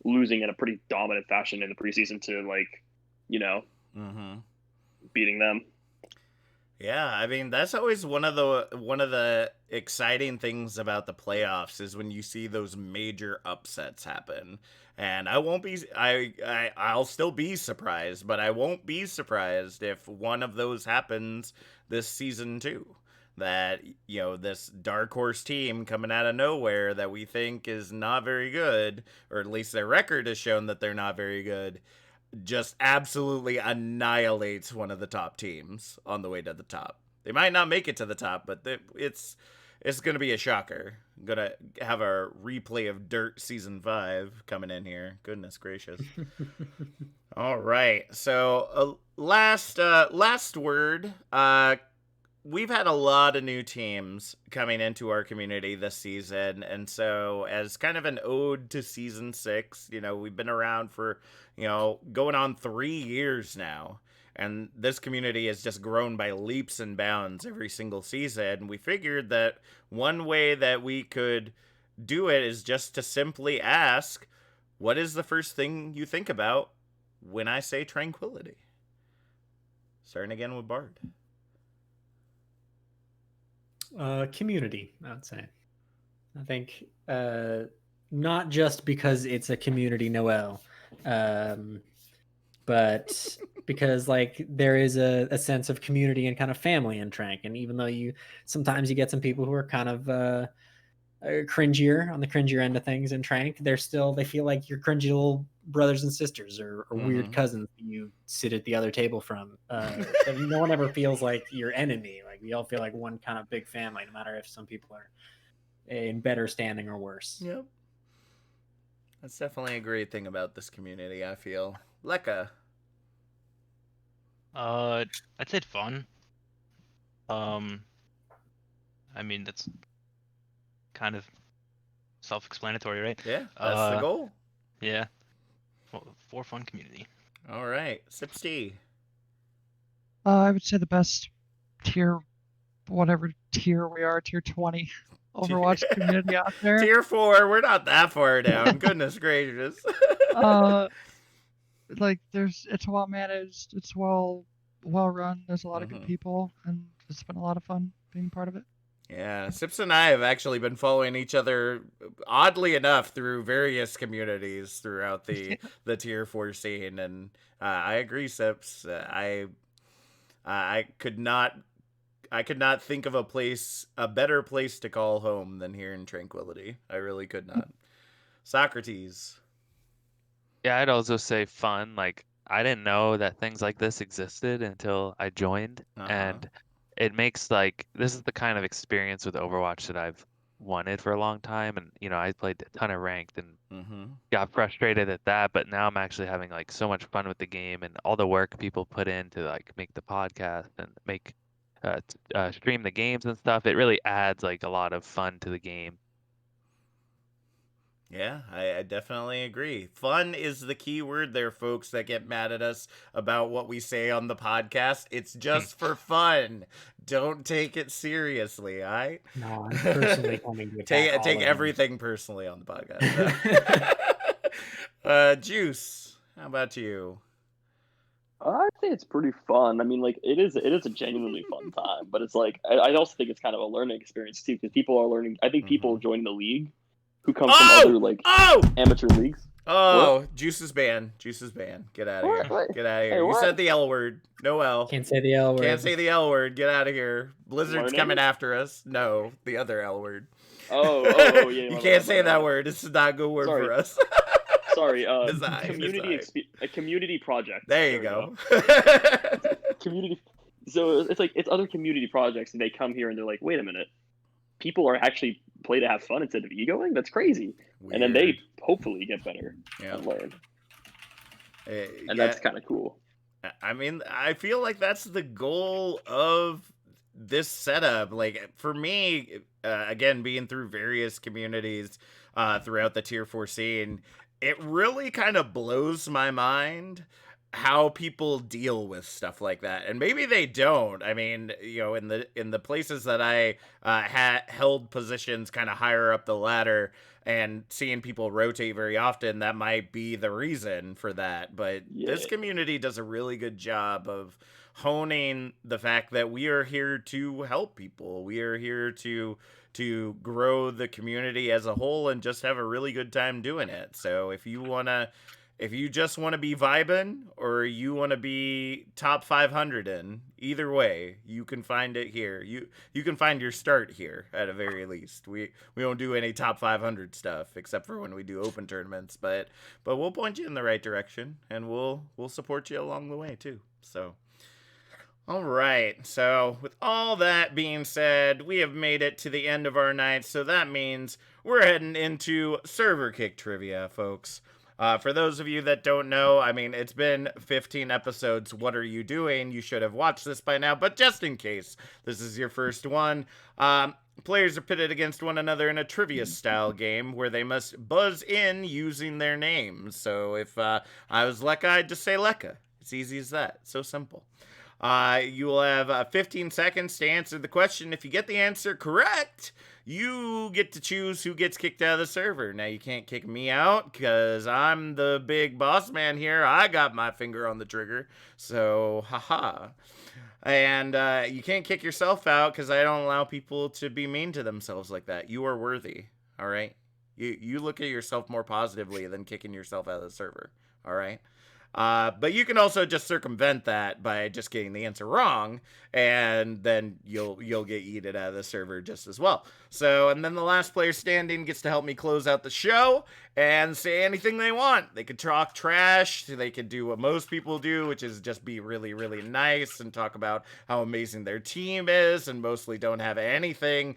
losing in a pretty dominant fashion in the preseason to like, beating them. Yeah, I mean that's always one of the exciting things about the playoffs is when you see those major upsets happen. And I'll still be surprised, but I won't be surprised if one of those happens this season too. That this dark horse team coming out of nowhere that we think is not very good, or at least their record has shown that they're not very good, just absolutely annihilates one of the top teams on the way to the top. They might not make it to the top, but it's going to be a shocker. I'm going to have a replay of Dirt Season 5 coming in here. Goodness gracious. All right. So, last word. We've had a lot of new teams coming into our community this season, and so as kind of an ode to season 6, we've been around for, going on 3 years now, and this community has just grown by leaps and bounds every single season. We figured that one way that we could do it is just to simply ask, what is the first thing you think about when I say tranquility? Starting again with Bard. Community, I would say. I think not just because it's a community Noel, but because like there is a sense of community and kind of family in Trank. And even though sometimes you get some people who are kind of cringier on the cringier end of things in Trank, they feel like you're cringy little brothers and sisters or weird cousins you sit at the other table from. No one ever feels like your enemy. Like we all feel like one kind of big family, no matter if some people are in better standing or worse. Yep. That's definitely a great thing about this community, I feel. Lekka. I'd say fun. I mean that's kind of self-explanatory, right? Yeah, that's the goal. Yeah. For fun community. All right, Sipsty. I would say the best tier, whatever tier we are, tier 20 Overwatch community out there. Tier 4, we're not that far down. Goodness gracious. Like it's well managed, it's well run. There's a lot of good people, and it's been a lot of fun being part of it. Yeah, Sips and I have actually been following each other, oddly enough, through various communities throughout the tier 4 scene, and I agree, Sips. I could not think of a better place to call home than here in Tranquility. I really could not. Socrates. Yeah, I'd also say fun. Like I didn't know that things like this existed until I joined, and it makes this is the kind of experience with Overwatch that I've wanted for a long time. And I played a ton of ranked and got frustrated at that, but now I'm actually having so much fun with the game and all the work people put in to make the podcast and make stream the games and stuff. It really adds a lot of fun to the game. Yeah, I definitely agree. Fun is the key word there, folks that get mad at us about what we say on the podcast. It's just for fun. Don't take it seriously, all right? No, I'm personally coming to take everything personally on the podcast. Juice, how about you? I'd say it's pretty fun. I mean, like it is a genuinely fun time, but it's like I also think it's kind of a learning experience too because people are learning. I think people join the league who come from other like amateur leagues. Oh, Juice is banned. Juice is banned. Get out of here. What? Get out of Hey, here. You what? said the L word. No L. Can't say the L word. Can't say the L word. Get out of here. Blizzard's Learning? coming after us. No, the other L word. Oh, yeah. You can't say that word. It's not a good word Sorry. for us. Sorry, Design. a community project. There you we go. Community. So it's like it's other community projects, and they come here and they're like, wait a minute, people are actually play to have fun instead of egoing. That's crazy. And then they hopefully get better and learn. And that's kind of cool. I mean, I feel like that's the goal of this setup. Like for me, again, being through various communities throughout the tier 4 scene, it really kind of blows my mind how people deal with stuff like that. And maybe they don't. I mean, you know, in the places that I held positions kind of higher up the ladder and seeing people rotate very often, that might be the reason for that. But this community does a really good job of honing the fact that we are here to help people. We are here to grow the community as a whole and just have a really good time doing it. So if you just want to be vibing or you want to be top 500 in, either way, you can find it here. You can find your start here at a very least. We don't do any top 500 stuff except for when we do open tournaments, but we'll point you in the right direction and we'll support you along the way too. So all right, so with all that being said, we have made it to the end of our night, so that means we're heading into server kick trivia, folks. For those of you that don't know, I mean, it's been 15 episodes. What are you doing? You should have watched this by now, but just in case this is your first one, players are pitted against one another in a trivia-style game where they must buzz in using their names. So if I was Lekka, I'd just say Lekka. It's easy as that. So simple. You will have 15 seconds to answer the question. If you get the answer correct, you get to choose who gets kicked out of the server. Now, you can't kick me out because I'm the big boss man here. I got my finger on the trigger. So, haha. And you can't kick yourself out because I don't allow people to be mean to themselves like that. You are worthy, all right? You look at yourself more positively than kicking yourself out of the server, all right? But you can also just circumvent that by just getting the answer wrong, and then you'll get yeeted out of the server just as well. So, and then the last player standing gets to help me close out the show and say anything they want. They could talk trash, they could do what most people do, which is just be really, really nice and talk about how amazing their team is, and mostly don't have anything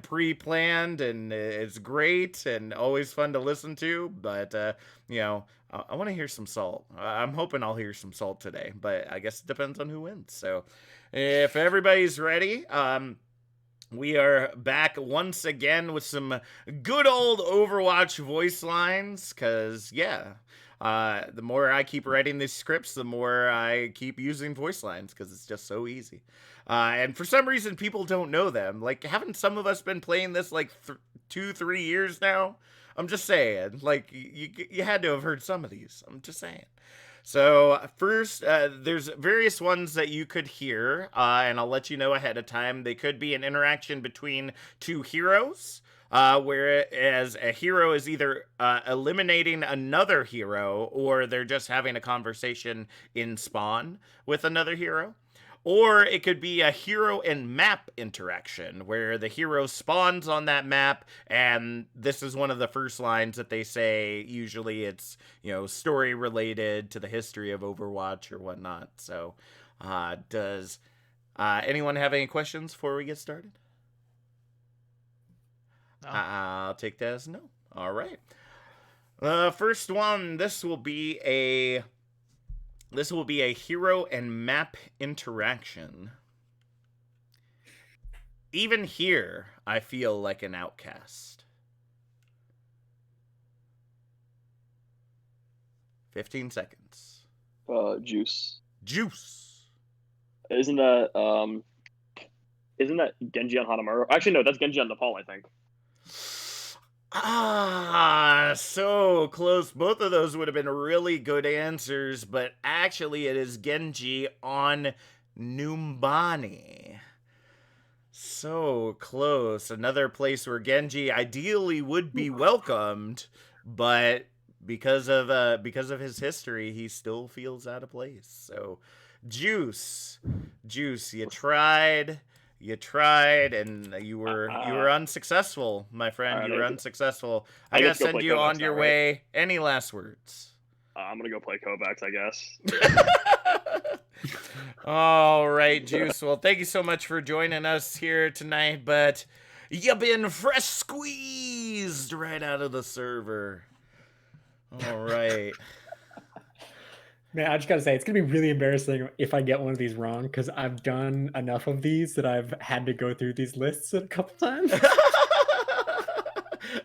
pre-planned, and it's great and always fun to listen to, but, you know, I want to hear some salt. I'm hoping I'll hear some salt today, but I guess it depends on who wins. So if everybody's ready, we are back once again with some good old Overwatch voice lines, because, yeah, the more I keep writing these scripts, the more I keep using voice lines, because it's just so easy. And for some reason, people don't know them. Like, haven't some of us been playing this, like, 2-3 years now? I'm just saying, like, you had to have heard some of these. I'm just saying. So first, there's various ones that you could hear, and I'll let you know ahead of time. They could be an interaction between two heroes, whereas a hero is either eliminating another hero, or they're just having a conversation in spawn with another hero. Or it could be a hero and map interaction where the hero spawns on that map, and this is one of the first lines that they say. Usually it's, you know, story related to the history of Overwatch or whatnot. So does anyone have any questions before we get started? No. I'll take that as no. All right. First one, this will be a hero and map interaction. Even here, I feel like an outcast. 15 seconds. Juice. Juice. Isn't that Genji on Hanamaru? Actually, no, that's Genji on Nepal, I think. So close. Both of those would have been really good answers, but actually it is Genji on Numbani. So close. Another place where Genji ideally would be welcomed, but because of his history, he still feels out of place. So, Juice, you tried, and you were unsuccessful, my friend. You were unsuccessful. I I gotta get to go send play you Kovacs on your now, right? way. Any last words? I'm gonna go play Kovacs, I guess. All right, Juice. Well, thank you so much for joining us here tonight, but you've been fresh squeezed right out of the server. All right. Man, I just gotta say, it's gonna be really embarrassing if I get one of these wrong, because I've done enough of these that I've had to go through these lists a couple times.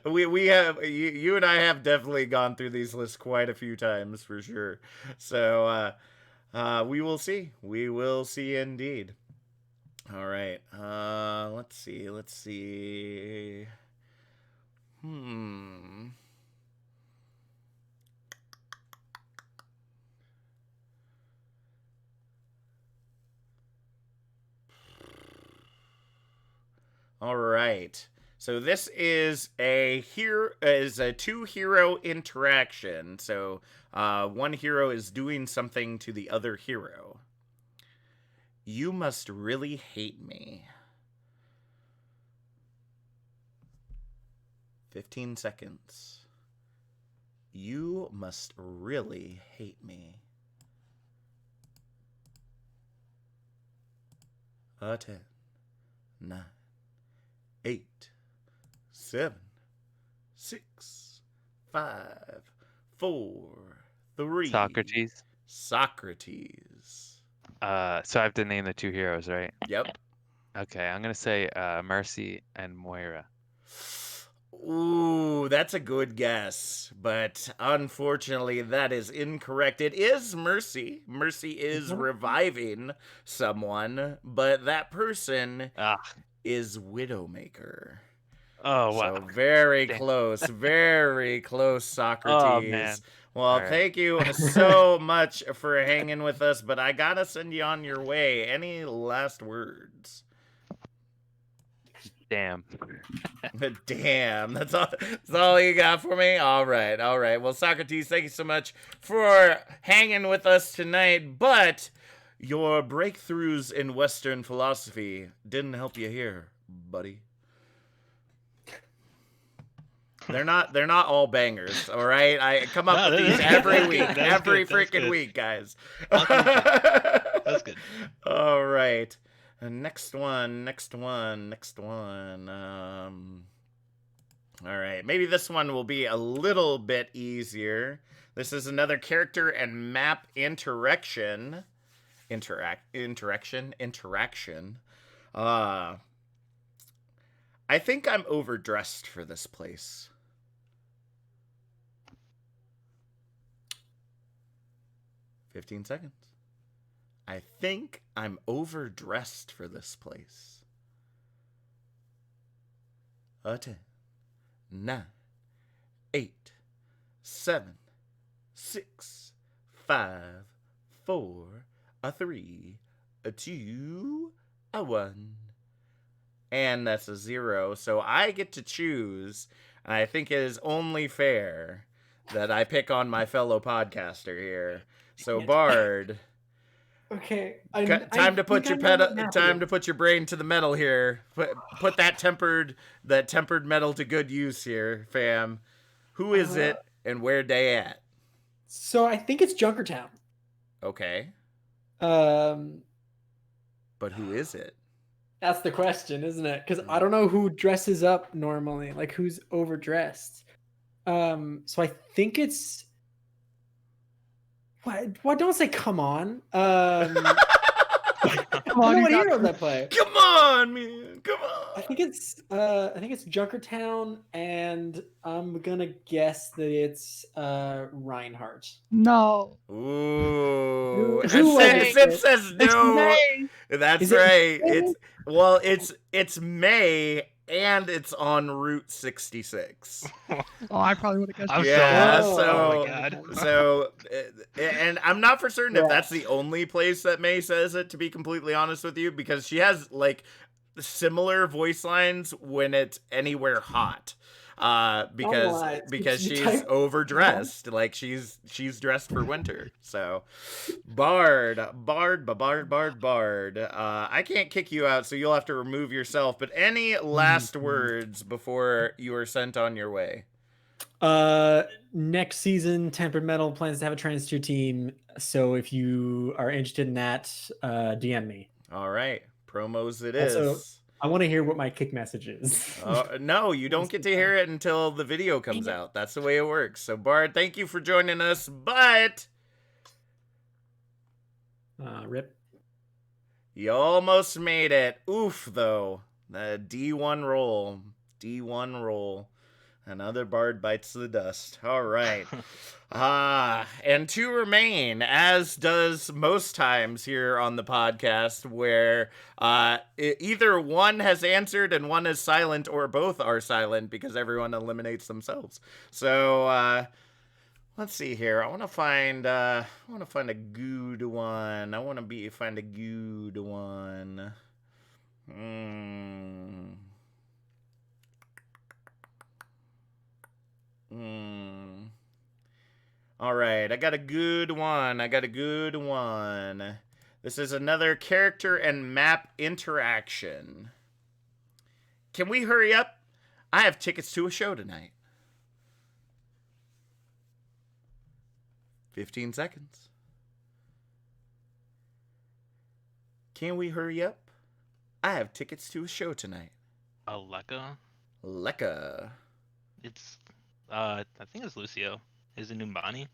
we have you and I have definitely gone through these lists quite a few times for sure. So we will see. We will see indeed. All right. Let's see. All right. So this is a two hero interaction. So one hero is doing something to the other hero. You must really hate me. 15 seconds. You must really hate me. 10, 9, 8, 7, 6, 5, 4, 3. Socrates. Socrates. So I have to name the two heroes, right? Yep. Okay, I'm gonna say Mercy and Moira. Ooh, that's a good guess, but unfortunately that is incorrect. It is Mercy. Mercy is reviving someone, but that person is Widowmaker. Oh, wow. So very Damn. close, very close, Socrates. Oh, man. Well, All right. thank you so much for hanging with us, but I gotta send you on your way. Any last words? Damn. Damn, that's all you got for me? All right. Well, Socrates, thank you so much for hanging with us tonight, but your breakthroughs in Western philosophy didn't help you here, buddy. They're not all bangers, all right? I come up with these every week, every freaking week, guys. That's good. All right. Next one. All right, maybe this one will be a little bit easier. This is another character and map interaction. Interaction. I think I'm overdressed for this place. $15 seconds. I think I'm overdressed for this place. 10, 9, 8, 7, 6, 5, 4, 3, 2, 1. And that's a 0. So I get to choose. And I think it is only fair that I pick on my fellow podcaster here. So Bard. Okay. Time to put your brain to the metal here. Put that tempered metal to good use here, fam. Who is it and where they at? So I think it's Junkertown. Okay. But who is it? That's the question, isn't it? Because I don't know who dresses up normally, like who's overdressed. So I think it's. What? Don't say come on. Come on, what heroes I play? Come on, man. Come on. I think it's Junkertown, and I'm gonna guess that it's Reinhardt. No. Ooh. It says no. That's right. It's May, and it's on Route 66. Oh, I probably would have guessed. I'm it. Yeah, so. Oh my Oh. god. so, and I'm not for certain if that's Right. the only place that May says it, to be completely honest with you, because she has like similar voice lines when it's anywhere hot. Because Online, because you she's type- overdressed, like she's dressed for winter. So, Bard. I can't kick you out, so you'll have to remove yourself. But any last words before you are sent on your way? Next season, Tempered Metal plans to have a trans 2 team. So if you are interested in that, DM me. All right, promos it Also, is. I want to hear what my kick message is. No, you don't get to hear it until the video comes out. That's the way it works. So, Bard, thank you for joining us, but Rip. you almost made it. Oof, though. The D1 roll. D1 roll. Another Bard bites the dust. All right. And two remain, as does most times here on the podcast, where either one has answered and one is silent, or both are silent because everyone eliminates themselves. So let's see here. I want to find a good one. Find a good one. All right, I got a good one. This is another character and map interaction. Can we hurry up? I have tickets to a show tonight. 15 seconds. Can we hurry up? I have tickets to a show tonight. Aleka? Lekka. It's I think it's Lucio. Is it Numbani?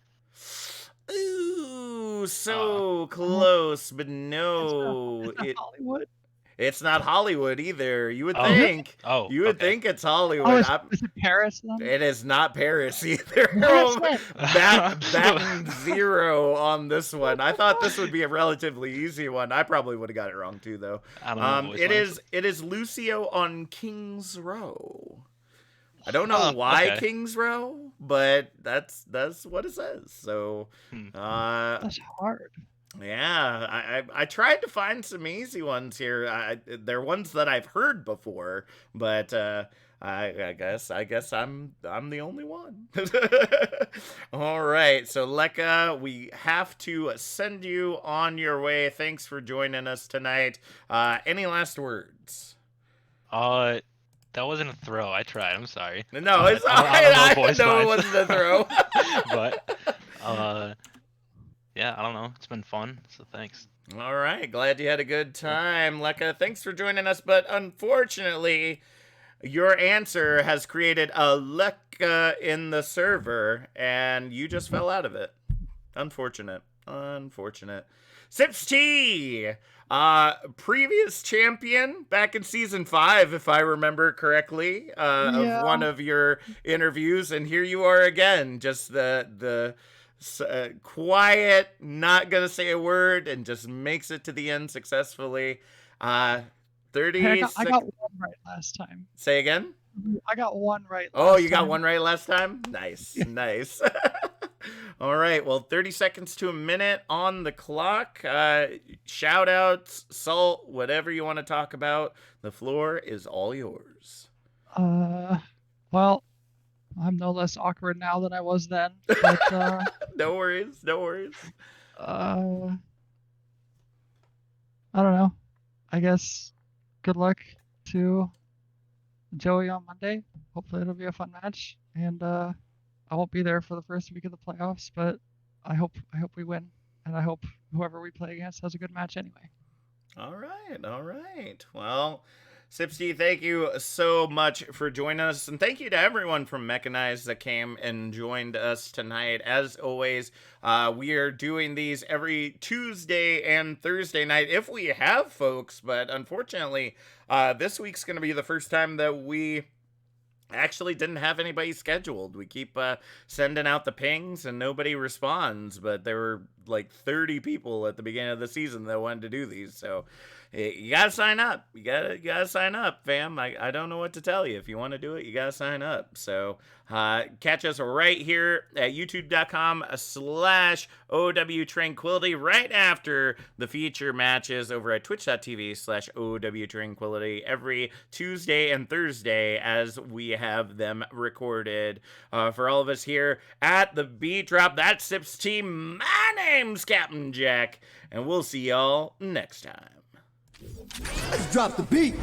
Ooh, so close, but no. It's not Hollywood. It's not Hollywood either. You would Oh. think. Oh, You would okay. think it's Hollywood. Oh, is it Paris then? It is not Paris either. What is it? Batting 0 on this one. I thought this would be a relatively easy one. I probably would have got it wrong too, though. I don't know. voice lines. It is Lucio on King's Row. I don't know why okay. King's Row, but that's what it says. So, That's hard. yeah, I tried to find some easy ones here. They're ones that I've heard before, but I guess I'm the only one. All right, so Lekka, we have to send you on your way. Thanks for joining us tonight. Any last words? That wasn't a throw. I tried. I'm sorry. No, it's all I don't know right. voice know it lines. wasn't a throw. But yeah, I don't know. It's been fun. So thanks. All right, glad you had a good time, Lekka. Thanks for joining us, but unfortunately, your answer has created a Lekka in the server, and you just fell out of it. Unfortunate. Sips T, previous champion back in season 5, if I remember correctly, of one of your interviews, and here you are again, just the quiet, not gonna say a word, and just makes it to the end successfully. 30 Hey, I got one right last time. Say again? I got one right. Oh, you got one right last time? Nice, nice. All right, well, 30 seconds to a minute on the clock. Shout outs, Salt, whatever you want to talk about. The floor is all yours. Well, I'm no less awkward now than I was then. But No worries. I don't know. I guess good luck to Joey on Monday. Hopefully it'll be a fun match, and I won't be there for the first week of the playoffs, but I hope we win, and I hope whoever we play against has a good match anyway. All right. Well, Sipsty, thank you so much for joining us, and thank you to everyone from Mechanize that came and joined us tonight. As always, we are doing these every Tuesday and Thursday night if we have folks, but unfortunately, this week's going to be the first time that we actually didn't have anybody scheduled. We keep sending out the pings and nobody responds, but there were like 30 people at the beginning of the season that wanted to do these, so you gotta sign up. You gotta sign up, fam. I don't know what to tell you. If you want to do it, you gotta sign up. So catch us right here at youtube.com/OW Tranquility right after the feature matches over at twitch.tv/OW Tranquility every Tuesday and Thursday as we have them recorded. For all of us here at the BeatDrop, that Sips team, my name's Captain Jack, and we'll see y'all next time. Let's drop the beat.